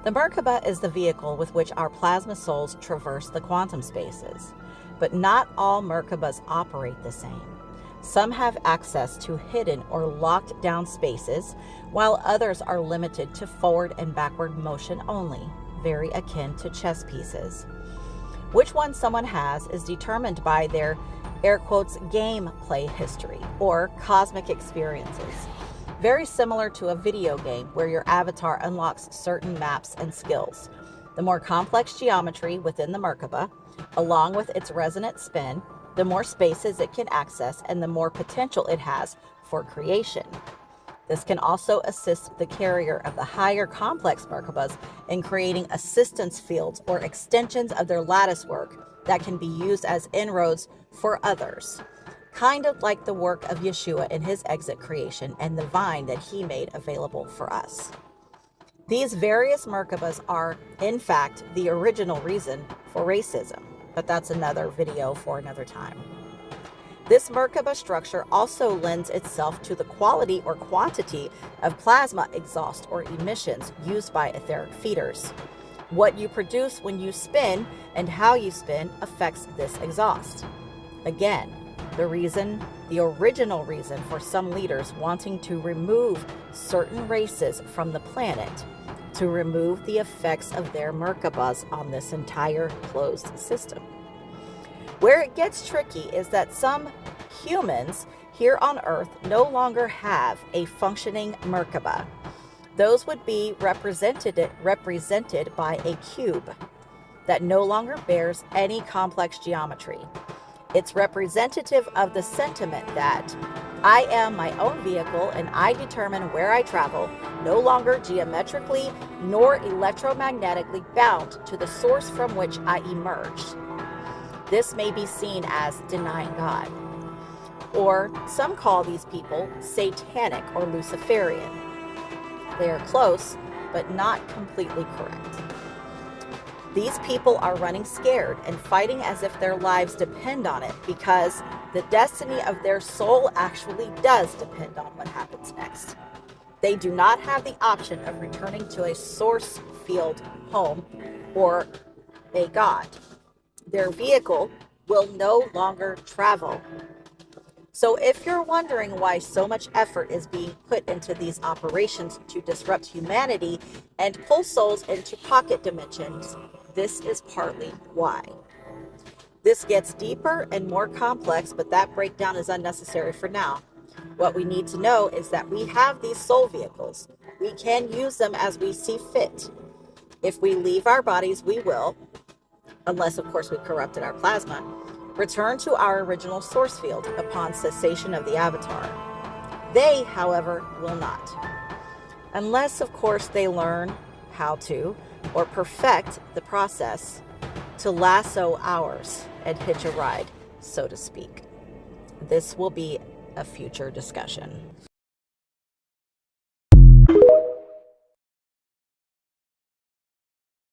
The Merkaba is the vehicle with which our plasma souls traverse the quantum spaces, but not all Merkabas operate the same. Some have access to hidden or locked down spaces, while others are limited to forward and backward motion only, very akin to chess pieces. Which one someone has is determined by their, air quotes, game play history or cosmic experiences. Very similar to a video game where your avatar unlocks certain maps and skills. The more complex geometry within the Merkaba, along with its resonant spin, the more spaces it can access and the more potential it has for creation. This can also assist the carrier of the higher complex Merkabas in creating assistance fields or extensions of their lattice work that can be used as inroads for others. Kind of like the work of Yeshua in his exit creation and the vine that he made available for us. These various Merkabas are, in fact, the original reason for racism, but that's another video for another time. This Merkaba structure also lends itself to the quality or quantity of plasma exhaust or emissions used by etheric feeders. What you produce when you spin and how you spin affects this exhaust. Again, the original reason for some leaders wanting to remove certain races from the planet, to remove the effects of their Merkabas on this entire closed system. Where it gets tricky is that some humans here on Earth no longer have a functioning Merkaba. Those would be represented by a cube that no longer bears any complex geometry. It's representative of the sentiment that I am my own vehicle and I determine where I travel, no longer geometrically nor electromagnetically bound to the source from which I emerged. This may be seen as denying God. Or some call these people satanic or Luciferian. They are close, but not completely correct. These people are running scared and fighting as if their lives depend on it because the destiny of their soul actually does depend on what happens next. They do not have the option of returning to a source field home or a God. Their vehicle will no longer travel. So if you're wondering why so much effort is being put into these operations to disrupt humanity and pull souls into pocket dimensions, this is partly why. This gets deeper and more complex, but that breakdown is unnecessary for now. What we need to know is that we have these soul vehicles. We can use them as we see fit. If we leave our bodies, we will, unless of course we corrupted our plasma, return to our original source field upon cessation of the avatar. They, however, will not. Unless of course they learn how to, or perfect the process to lasso ours and hitch a ride, so to speak. This will be a future discussion.